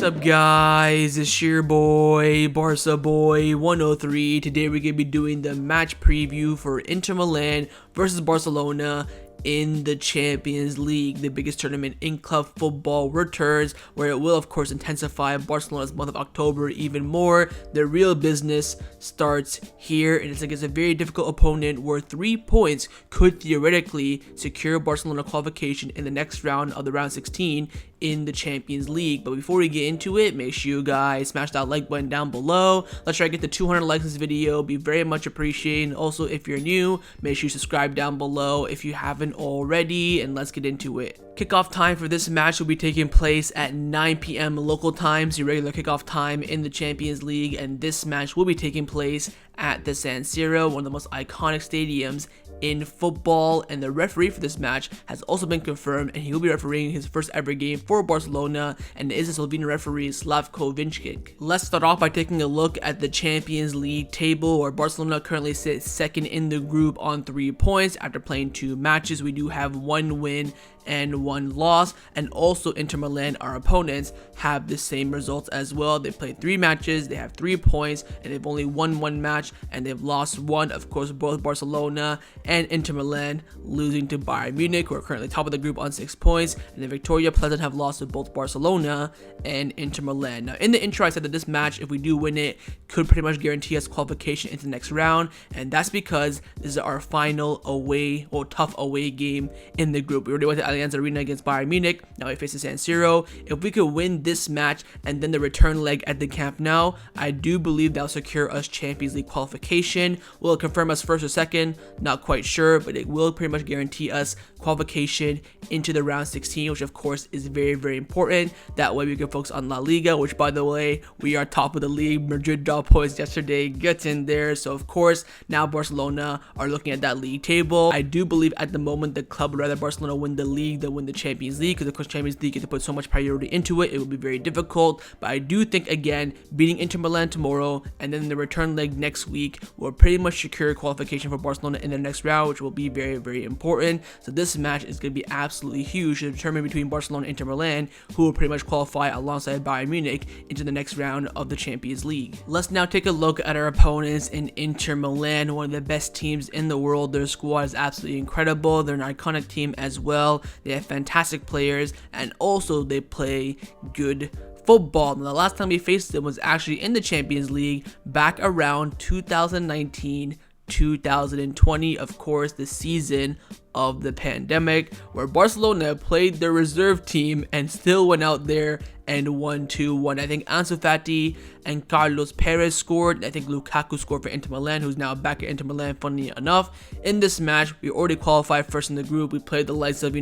What's up, guys? It's your boy, Barca Boy 103. Today we're going to be doing the match preview for Inter Milan versus Barcelona in the Champions League. The biggest tournament in club football returns, where it will of course intensify Barcelona's month of October even more. The real business starts here, and it's against a very difficult opponent where 3 points could theoretically secure Barcelona qualification in the next round of the round 16 in the Champions League. But before we get into it, make sure you guys smash that like button down below. Let's try to get to 200 likes in this video. Be very much appreciated. Also, if you're new, make sure you subscribe down below if you haven't already, and let's get into it. Kickoff time for this match will be taking place at 9 p.m. local time, so your regular kickoff time in the Champions League, and this match will be taking place at the San Siro, one of the most iconic stadiums in football. And the referee for this match has also been confirmed, and he will be refereeing his first ever game for Barcelona, and it is the Slovenian referee Slavko Vincic. Let's start off by taking a look at the Champions League table, where Barcelona currently sits second in the group on 3 points after playing 2 matches. We do have 1 win and 1 loss, and also Inter Milan, our opponents, have the same results as well. They played 3 matches, they have 3 points, and they've only won 1 match and they've lost 1. Of course, both Barcelona and Inter Milan losing to Bayern Munich, who are currently top of the group on 6 points, and the Victoria Pleasant have lost to both Barcelona and Inter Milan. Now, in the intro, I said that this match, if we do win it, could pretty much guarantee us qualification into the next round, and that's because this is our final away or tough away game in the group. We already went to Allianz Arena against Bayern Munich. Now we face the San Siro. If we could win this match and then the return leg at the Camp Nou, I do believe that'll secure us Champions League qualification. Will it confirm us first or second? Not quite sure, but it will pretty much guarantee us qualification into the round 16, which of course is very, very important. That way we can focus on La Liga, which, by the way, we are top of the league. Madrid dropped points yesterday, gets in there. So of course now Barcelona are looking at that league table. I do believe at the moment the club would rather Barcelona win the league than win the Champions League, because of course Champions League get to put so much priority into it. It will be very difficult, but I do think, again, beating Inter Milan tomorrow and then the return leg next week will pretty much secure qualification for Barcelona in the next round, which will be very, very important. So this match is going to be absolutely huge to determine between Barcelona and Inter Milan, who will pretty much qualify alongside Bayern Munich into the next round of the Champions League. Let's now take a look at our opponents in Inter Milan, one of the best teams in the world. Their squad is absolutely incredible. They're an iconic team as well. They have fantastic players, and also they play good football. And the last time we faced them was actually in the Champions League back around 2019-2020, of course, the season of the pandemic, where Barcelona played their reserve team and still went out there and won 2-1. I think Ansu Fati and Carlos Perez scored. I think Lukaku scored for Inter Milan, who's now back at Inter Milan, funny enough. In this match, we already qualified first in the group. We played the likes of,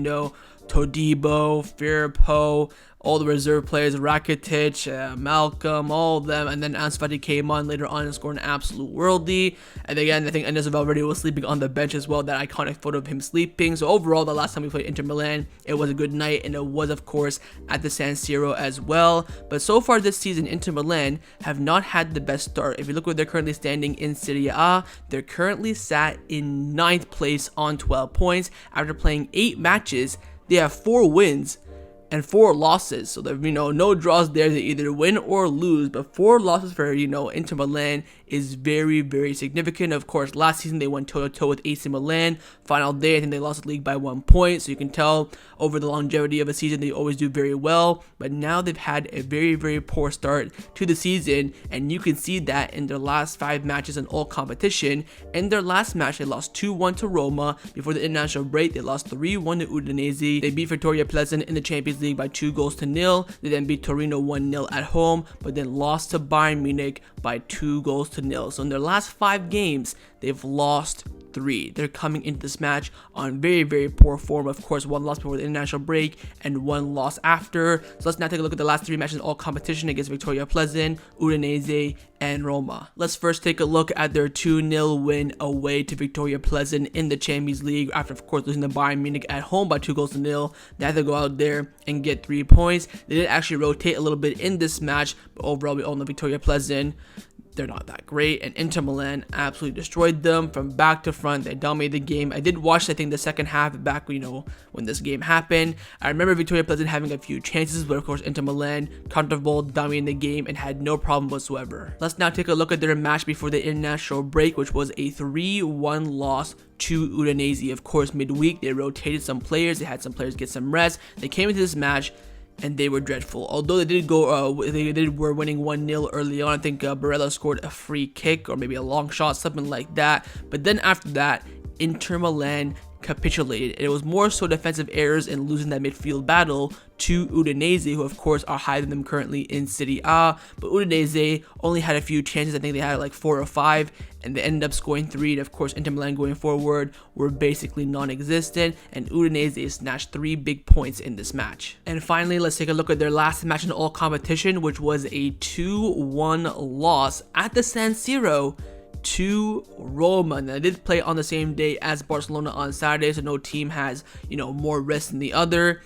Todibo, Firpo, all the reserve players, Rakitic, Malcolm, all of them, and then Ansu Fati came on later on and scored an absolute worldie. And again, I think Enes Valverde was sleeping on the bench as well, that iconic photo of him sleeping. So overall, the last time we played Inter Milan, it was a good night, and it was, of course, at the San Siro as well. But so far this season, Inter Milan have not had the best start. If you look where they're currently standing in Serie A, they're currently sat in 9th place on 12 points. After playing 8 matches, they have 4 wins and 4 losses. So there, no draws there. They either win or lose, but 4 losses for, Inter Milan is very, very significant. Of course, last season they went toe-to-toe with AC Milan. Final day, I think they lost the league by 1 point. So you can tell over the longevity of a season, they always do very well. But now they've had a very, very poor start to the season, and you can see that in their last 5 matches in all competition. In their last match, they lost 2-1 to Roma. Before the international break, they lost 3-1 to Udinese. They beat Victoria Pleasant in the Champions League by 2-0. They then beat Torino 1-0 at home, but then lost to Bayern Munich by 2-0. So in their last 5 games, they've lost 3. They're coming into this match on very, very poor form. Of course, 1 loss before the international break and 1 loss after. So let's now take a look at the last 3 matches in all competition against Victoria Pleasant, Udinese, and Roma. Let's first take a look at their 2-0 win away to Victoria Pleasant in the Champions League, after of course losing to Bayern Munich at home by 2-0. They had to go out there and get 3 points. They did actually rotate a little bit in this match, but overall we all know Victoria Pleasant they're not that great, and Inter Milan absolutely destroyed them from back to front. They dominated the game. I did watch, I think, the second half back, when this game happened. I remember Victoria Pleasant having a few chances, but of course Inter Milan comfortable, dominating the game, and had no problem whatsoever. Let's now take a look at their match before the international break, which was a 3-1 loss to Udinese. Of course, midweek they rotated some players. They had some players get some rest. They came into this match and they were dreadful. Although they did were winning 1-0 early on. I think Barella scored a free kick or maybe a long shot, something like that. But then after that, Inter Milan capitulated. It was more so defensive errors and losing that midfield battle to Udinese, who of course are higher than them currently in Serie A. But Udinese only had a few chances. I think they had like 4 or 5, and they ended up scoring 3. And of course, Inter Milan going forward were basically non-existent, and Udinese snatched 3 big points in this match. And finally, let's take a look at their last match in all competition, which was a 2-1 loss at the San Siro to Roma. And they did play on the same day as Barcelona on Saturday, so no team has, more rest than the other.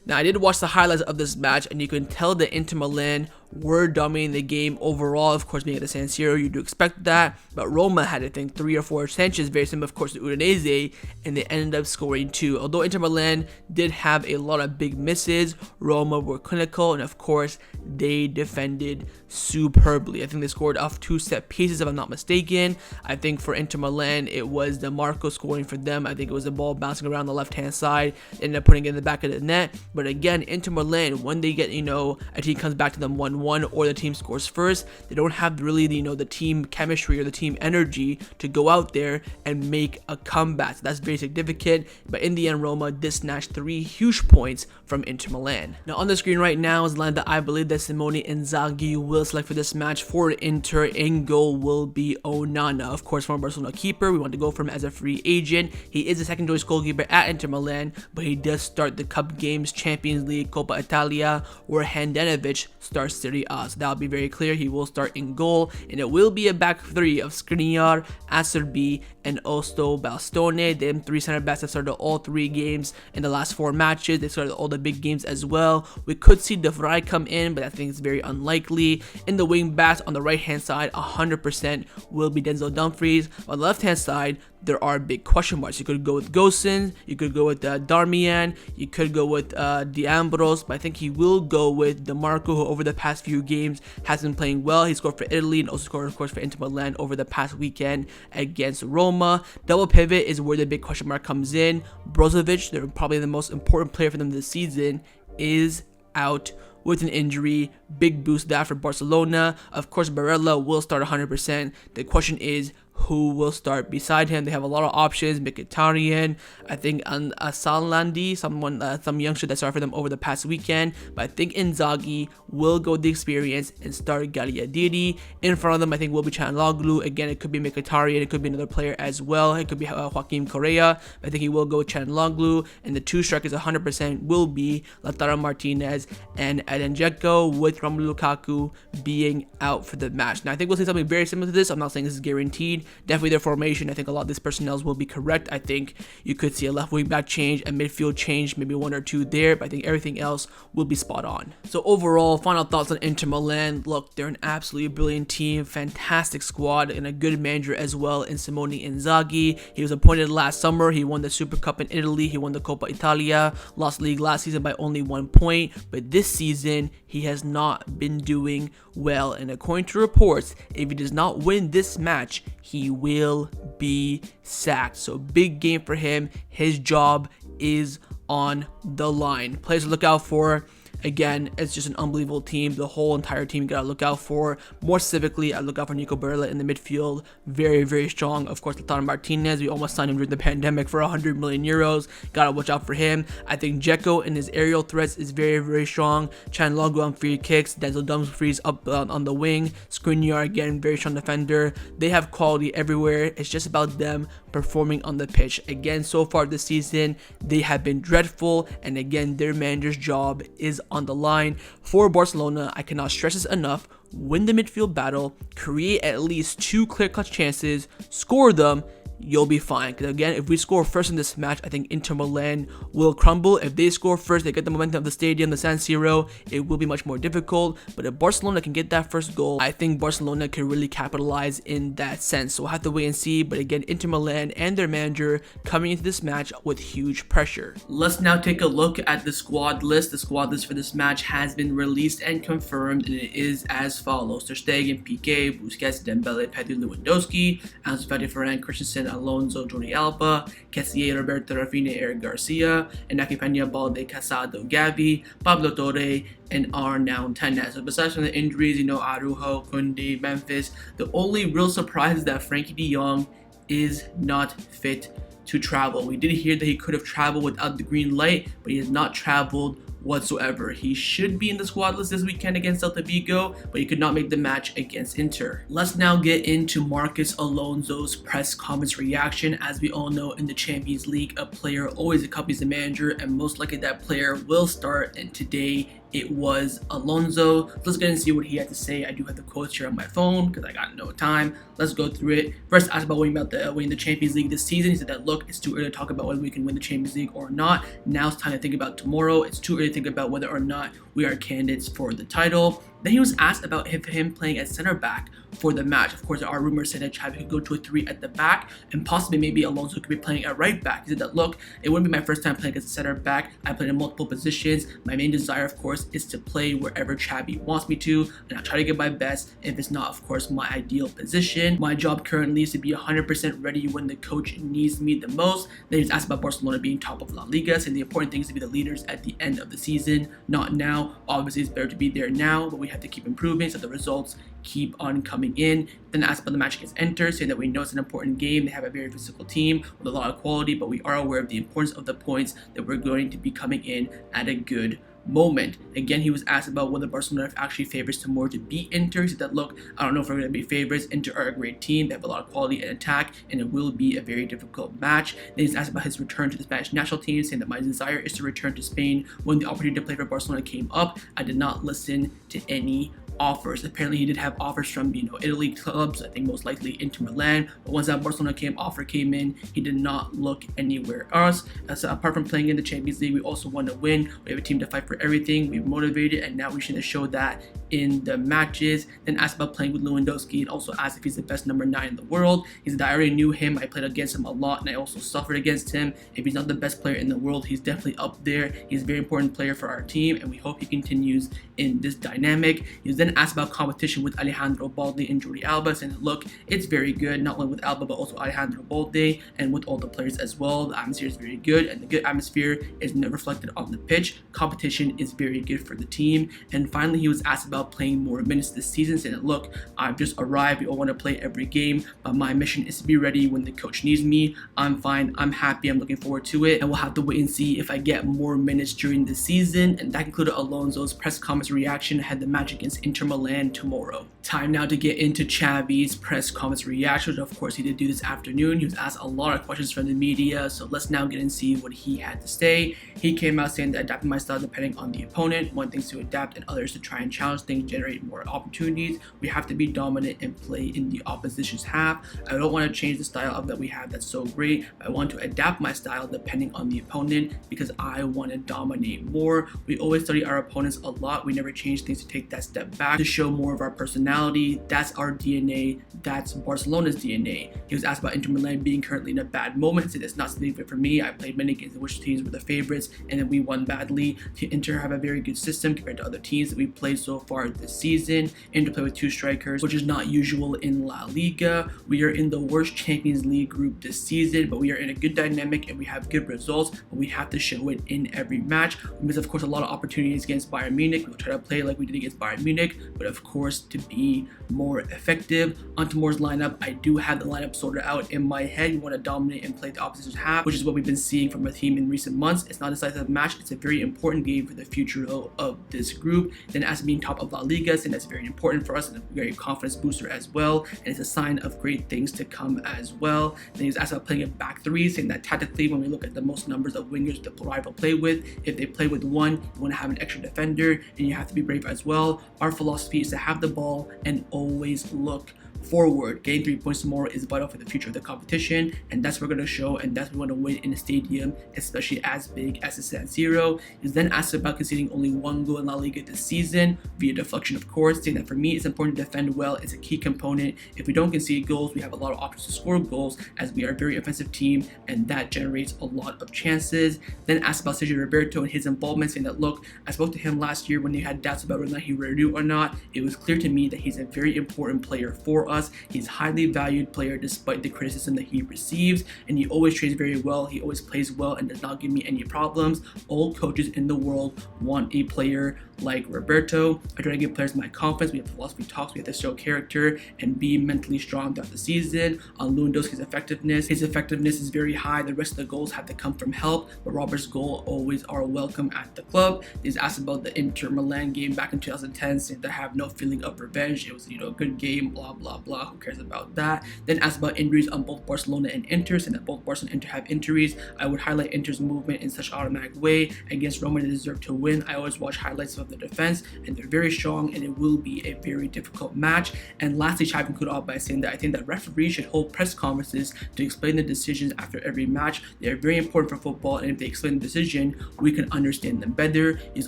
Now, I did watch the highlights of this match, and you can tell that Inter Milan were dominating the game overall. Of course, being at the San Siro, you do expect that. But Roma had, I think, 3 or 4 chances, very similar, of course, to Udinese, and they ended up scoring 2. Although Inter Milan did have a lot of big misses, Roma were clinical, and of course, they defended superbly. I think they scored off 2 set pieces, if I'm not mistaken. I think for Inter Milan, it was the Marco scoring for them. I think it was the ball bouncing around the left-hand side, ended up putting it in the back of the net. But again, Inter Milan, when they get, a team comes back to them 1-1, or the team scores first, they don't have really, the team chemistry or the team energy to go out there and make a comeback. So that's very significant. But in the end, Roma did snatch 3 huge points from Inter Milan. Now on the screen right now is the line that I believe that Simone Inzaghi will select for this match. For Inter, in goal will be Onana. Of course, former Barcelona keeper. We want to go for him as a free agent. He is a second choice goalkeeper at Inter Milan, but he does start the Cup games, Champions League, Coppa Italia, where Handanovic starts Serie A. So that'll be very clear. He will start in goal, and it will be a back 3 of Skriniar, Acerbi, and Osto Bastone. Them 3 center backs have started all 3 games in the last 4 matches. They started all the big games as well. We could see De Vrij come in, but I think it's very unlikely. In the wing backs on the right hand side, 100% will be Denzel Dumfries. On the left hand side, there are big question marks. You could go with Gosens, you could go with Darmian, you could go with D'Ambros, but I think he will go with DeMarco, who over the past few games has been playing well. He scored for Italy and also scored, of course, for Inter Milan over the past weekend against Roma. Double pivot is where the big question mark comes in. Brozovic, they're probably the most important player for them this season, is out with an injury. Big boost that for Barcelona. Of course, Barella will start 100%. The question is, who will start beside him? They have a lot of options. Mkhitaryan, I think Asalandi, some youngster that started for them over the past weekend. But I think Inzaghi will go with the experience and start Gagliardini. In front of them, I think will be Çalhanoğlu. Again, it could be Mkhitaryan. It could be another player as well. It could be Joaquim Correa. I think he will go with Çalhanoğlu. And the 2 strikers 100% will be Lautaro Martinez and Edin Dzeko, with Romelu Lukaku being out for the match. Now, I think we'll see something very similar to this. I'm not saying this is guaranteed. Definitely their formation. I think a lot of these personnel will be correct. I think you could see a left wing back change, a midfield change, maybe 1 or 2 there, but I think everything else will be spot on. So overall, final thoughts on Inter Milan. Look, they're an absolutely brilliant team, fantastic squad, and a good manager as well in Simone Inzaghi. He was appointed last summer. He won the Super Cup in Italy. He won the Coppa Italia, lost league last season by only 1 point, but this season he has not been doing well. And according to reports, if he does not win this match, he will be sacked. So big game for him. His job is on the line. Players to look out for. Again, it's just an unbelievable team. The whole entire team you gotta look out for. More specifically, I look out for Nico Barella in the midfield. Very, very strong. Of course, Lautaro Martinez. We almost signed him during the pandemic for 100 million euros. Gotta watch out for him. I think Dzeko in his aerial threats is very, very strong. Çalhanoğlu on free kicks. Denzel Dumfries up on the wing. Skriniar, again, very strong defender. They have quality everywhere. It's just about them performing on the pitch. Again, so far this season, they have been dreadful. And again, their manager's job is on the line. For Barcelona, I cannot stress this enough. Win the midfield battle, create at least 2 clear-cut chances, score them, you'll be fine. Because again, if we score first in this match, I think Inter Milan will crumble. If they score first, they get the momentum of the stadium, the San Siro, it will be much more difficult. But if Barcelona can get that first goal, I think Barcelona can really capitalize in that sense. So we'll have to wait and see. But again, Inter Milan and their manager coming into this match with huge pressure. Let's now take a look at the squad list. The squad list for this match has been released and confirmed, and it is as follows: Ter Stegen, Pique, Busquets, Dembele, Pedri, Lewandowski, Ansu Fati, Varane, Christensen, Alonso, Jordi Alba, Kessie, Roberto, Raphinha, Eric Garcia, Inaki Peña, Balde, Casado, Gavi, Pablo Torre, and Arnau Tenes. So besides from the injuries, Araujo, Kounde, Memphis, the only real surprise is that Frankie de Jong is not fit to travel. We did hear that he could have traveled without the green light, but he has not traveled whatsoever. He should be in the squad list this weekend against Celta Vigo, but he could not make the match against Inter. Let's now get into Marcos Alonso's press conference reaction. As we all know, in the Champions League, a player always accompanies the manager, and most likely that player will start, and today it was Alonso. Let's get and see what he had to say. I do have the quotes here on my phone because I got no time. Let's go through it. First, asked about winning the Champions League this season. He said that, look, it's too early to talk about whether we can win the Champions League or not. Now it's time to think about tomorrow. It's too early to think about whether or not we are candidates for the title. Then he was asked about him playing at center back for the match. Of course, there are rumors saying that Xavi could go to a 3 at the back, and possibly maybe Alonso could be playing at right back. He said that, look, it wouldn't be my first time playing as a center back. I played in multiple positions. My main desire, of course, is to play wherever Xavi wants me to, and I'll try to get my best if it's not, of course, my ideal position. My job currently is to be 100% ready when the coach needs me the most. Then he's asked about Barcelona being top of La Liga, saying the important thing is to be the leaders at the end of the season, not now. Obviously, it's better to be there now, but we have to keep improving so the results keep on coming in. Then asked about the match against Inter, saying that we know it's an important game. They have a very physical team with a lot of quality, but we are aware of the importance of the points that we're going to be coming in at a good moment. Again, he was asked about whether Barcelona actually favors tomorrow to beat Inter. He said that, look, I don't know if we're going to be favorites. Inter are a great team. They have a lot of quality and attack, and it will be a very difficult match. Then he's asked about his return to the Spanish national team, saying that my desire is to return to Spain when the opportunity to play for Barcelona came up. I did not listen to any offers. Apparently he did have offers from Italy clubs, I think most likely Inter Milan, but once that Barcelona offer came in, he did not look anywhere else. So apart from playing in the Champions League, we also want to win. We have a team to fight for everything. We're motivated, and now we should show that in the matches. Then asked about playing with Lewandowski, and also asked if he's the best number 9 in the world. He said, I already knew him, I played against him a lot, and I also suffered against him. If he's not the best player in the world, he's definitely up there. He's a very important player for our team, and we hope he continues in this dynamic. He was then asked about competition with Alejandro Balde and Jordi Alba, saying, look, it's very good, not only with Alba but also Alejandro Balde and with all the players as well. The atmosphere is very good, and the good atmosphere is reflected on the pitch. Competition is very good for the team. And finally, he was asked about playing more minutes this season, saying that, look, I've just arrived, we all want to play every game, but my mission is to be ready when the coach needs me. I'm fine, I'm happy, I'm looking forward to it, and we'll have to wait and see if I get more minutes during the season. And that concluded Alonso's press conference reaction ahead of the match against Inter Milan tomorrow. Time now to get into Xavi's press conference reaction. Of course, he did do this afternoon. He was asked a lot of questions from the media, so let's now get and see what he had to say. He came out saying that adapting my style depending on the opponent. One thing's to adapt and others to try and challenge things, generate more opportunities. We have to be dominant and play in the opposition's half. I don't want to change the style that we have that's so great. I want to adapt my style depending on the opponent because I want to dominate more. We always study our opponents a lot. We never change things to take that step back to show more of our personality. That's our DNA. That's Barcelona's DNA. He was asked about Inter Milan being currently in a bad moment. He said it's not significant for me. I played many games in which teams were the favorites and then we won badly. Inter have a very good system compared to other teams that we played so far this season. Inter play with 2 strikers, which is not usual in La Liga. We are in the worst Champions League group this season, but we are in a good dynamic and we have good results, but we have to show it in every match. We miss, of course, a lot of opportunities against Bayern Munich. We'll try to play like we did against Bayern Munich, but of course to be more effective. On tomorrow's lineup, I do have the lineup sorted out in my head. We want to dominate and play the opposition's half, which is what we've been seeing from our team in recent months. It's not a decisive match. It's a very important game for the future of this group. Then as being top of La Liga, and that's very important for us and a very confidence booster as well. And it's a sign of great things to come as well. Then he was asked about playing a back 3, saying that tactically, when we look at the most numbers of wingers the rival play with, if they play with 1, you want to have an extra defender and you have to be brave as well. Our philosophy is to have the ball and always look forward. Getting 3 points tomorrow is vital for the future of the competition, and that's what we're going to show, and that's what we want to win in a stadium, especially as big as the San Siro. He's then asked about conceding only 1 goal in La Liga this season, via deflection of course, saying that for me it's important to defend well. It's a key component. If we don't concede goals, we have a lot of options to score goals, as we are a very offensive team, and that generates a lot of chances. Then asked about Sergio Roberto and his involvement, saying that, look, I spoke to him last year when they had doubts about whether he would renew or not. It was clear to me that he's a very important player for us. He's a highly valued player despite the criticism that he receives, and he always trains very well. He always plays well and does not give me any problems. All coaches in the world want a player like Roberto. I try to give players my confidence. We have philosophy talks. We have to show character and be mentally strong throughout the season. On Lewandowski's effectiveness, his effectiveness is very high. The rest of the goals have to come from help, but Robert's goal always are welcome at the club. He's asked about the Inter Milan game back in 2010, saying that I have no feeling of revenge. It was, a good game, blah, blah, blah. Who cares about that? Then asked about injuries on both Barcelona and Inter, saying that both Barca and Inter have injuries. I would highlight Inter's movement in such an automatic way. Against Roma, they deserve to win. I always watch highlights of the defense, and they're very strong, and it will be a very difficult match. And lastly, Xavi concluded off by saying that I think that referees should hold press conferences to explain the decisions after every match. They are very important for football, and if they explain the decision, we can understand them better. He's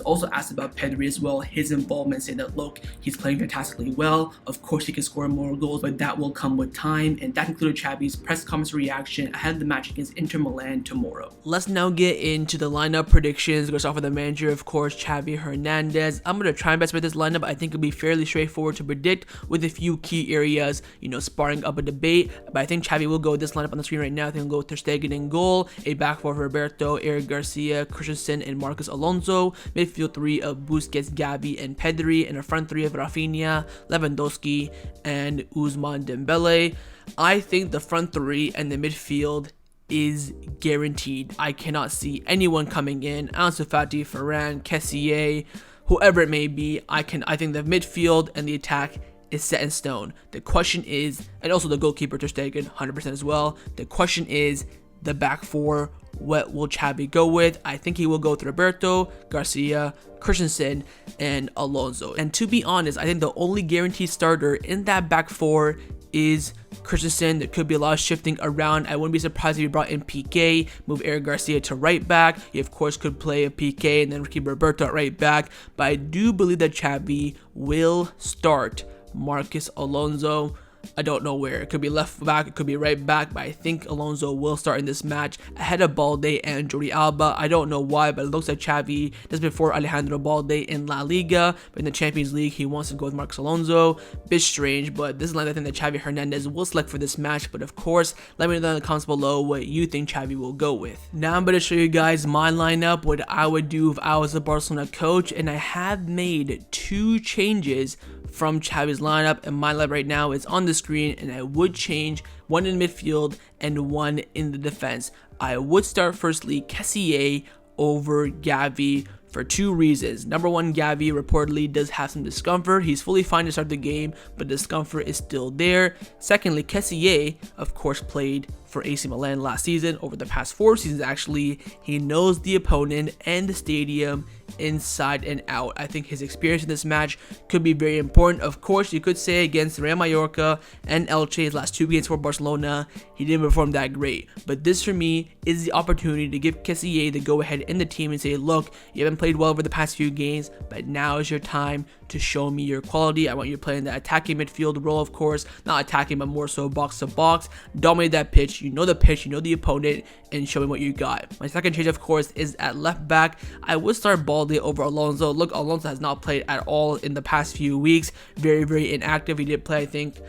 also asked about Pedri as well, his involvement, saying that, look, he's playing fantastically well. Of course, he can score more goals, but that will come with time. And that concluded Xavi's press conference reaction ahead of the match against Inter Milan tomorrow. Let's now get into the lineup predictions. We're going to start with the manager, of course, Xavi Hernandez. I'm going to try my best with this lineup. I think it'll be fairly straightforward to predict with a few key areas, sparring up a debate. But I think Xavi will go with this lineup on the screen right now. I think he'll go with Ter Stegen in goal, a back four of Roberto, Eric Garcia, Christensen, and Marcos Alonso, midfield three of Busquets, Gavi, and Pedri, and a front three of Raphinha, Lewandowski, and Ousmane Dembele. I think the front three and the midfield is guaranteed. I cannot see anyone coming in. Ansu Fati, Varane, Kessie, whoever it may be. I think the midfield and the attack is set in stone. The question is, and also the goalkeeper Ter Stegen 100% as well. The question is the back four. What will Xavi go with? I think he will go with Roberto, Garcia, Christensen, and Alonso. And to be honest, I think the only guaranteed starter in that back four is Christensen. There could be a lot of shifting around. I wouldn't be surprised if he brought in Pique, move Eric Garcia to right back. He of course could play a Pique and then keep Roberto at right back. But I do believe that Xavi will start Marcos Alonso. I don't know where. It could be left back, it could be right back, but I think Alonso will start in this match ahead of Balde and Jordi Alba. I don't know why, but it looks like Xavi does before Alejandro Balde in La Liga, but in the Champions League, he wants to go with Marcos Alonso. Bit strange, but this is like the thing that Xavi Hernandez will select for this match. But of course, let me know in the comments below what you think Xavi will go with. Now I'm going to show you guys my lineup, what I would do if I was a Barcelona coach, and I have made 2 changes from Xavi's lineup, and my lineup right now is on the screen, and I would change one in midfield and one in the defense. I would start firstly Kessie over Gavi for 2 reasons. Number 1, Gavi reportedly does have some discomfort. He's fully fine to start the game, but discomfort is still there. Secondly, Kessie, of course, played for AC Milan last season. Over the past 4 seasons, actually, he knows the opponent and the stadium inside and out. I think his experience in this match could be very important. Of course, you could say against Real Mallorca and Elche, his last 2 games for Barcelona, he didn't perform that great. But this, for me, is the opportunity to give Kessie the go-ahead in the team and say, look, you haven't played well over the past few games, but now is your time to show me your quality. I want you to play in the attacking midfield role, of course. Not attacking, but more so box to box. Dominate that pitch. You know the pitch, you know the opponent, and show me what you got. My second change, of course, is at left back. I would start Balde over Alonso. Look, Alonso has not played at all in the past few weeks. Very, very inactive. He did play, I think,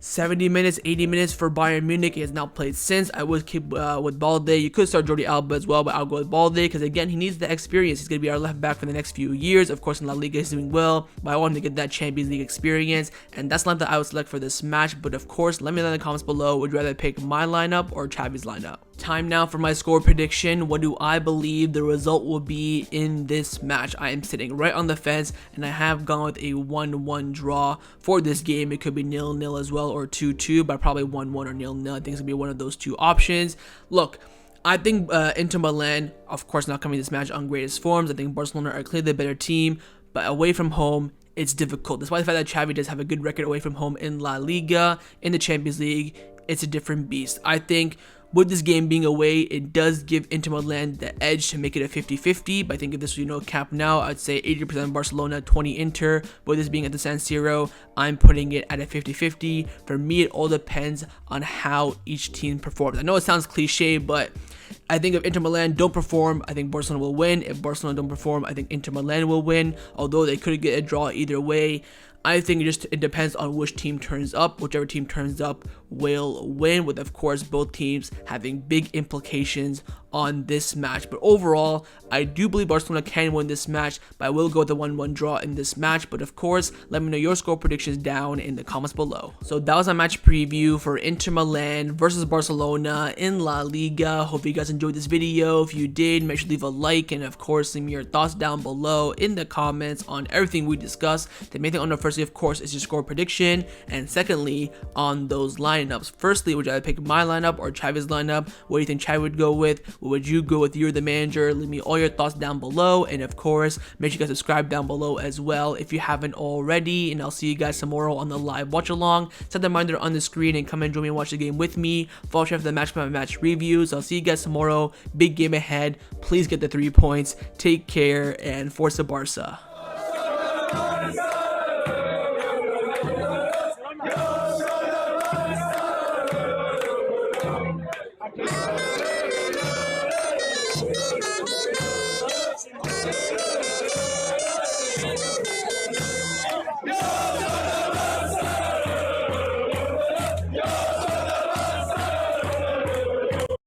70 minutes, 80 minutes for Bayern Munich. He has not played since. I would keep with Balde. You could start Jordi Alba as well, but I'll go with Balde because, again, he needs the experience. He's going to be our left back for the next few years. Of course, in La Liga, he's doing well, but I want him to get that Champions League experience, and that's not that I would select for this match. But, of course, let me know in the comments below. Would you rather pick my lineup or Xavi's lineup? Time now for my score prediction. What do I believe the result will be in this match? I am sitting right on the fence, and I have gone with a 1-1 draw for this game. It could be 0-0 as well or 2-2, but probably 1-1 or 0-0. I think it's going to be one of those 2 options. Look, I think Inter Milan, of course, not coming to this match on greatest forms. I think Barcelona are clearly the better team, but away from home, it's difficult. Despite the fact that Xavi does have a good record away from home in La Liga, in the Champions League, it's a different beast. I think with this game being away, it does give Inter Milan the edge to make it a 50-50. But I think if this was, cap now, I'd say 80% Barcelona, 20 Inter. But this being at the San Siro, I'm putting it at a 50-50. For me, it all depends on how each team performs. I know it sounds cliche, but I think if Inter Milan don't perform, I think Barcelona will win. If Barcelona don't perform, I think Inter Milan will win. Although they could get a draw either way. I think it depends on which team turns up. Whichever team turns up will win, with of course both teams having big implications on this match. But overall, I do believe Barcelona can win this match, but I will go with a 1-1 draw in this match. But of course, let me know your score predictions down in the comments below. So that was my match preview for Inter Milan versus Barcelona in La Liga. Hope you guys enjoyed this video. If you did, make sure to leave a like, and of course leave me your thoughts down below in the comments on everything we discussed. The main thing on the firstly, of course, is your score prediction, and secondly, on those lineups. Firstly, would you either pick my lineup or Xavi's lineup? What do you think Xavi would go with? What would you go with? You're the manager. Leave me all your thoughts down below, and of course, make sure you guys subscribe down below as well if you haven't already. And I'll see you guys tomorrow on the live watch along. Set the reminder on the screen and come and join me and watch the game with me. Follow for the match by match reviews. I'll see you guys tomorrow. Big game ahead. Please get the 3 points. Take care and Forza Barca.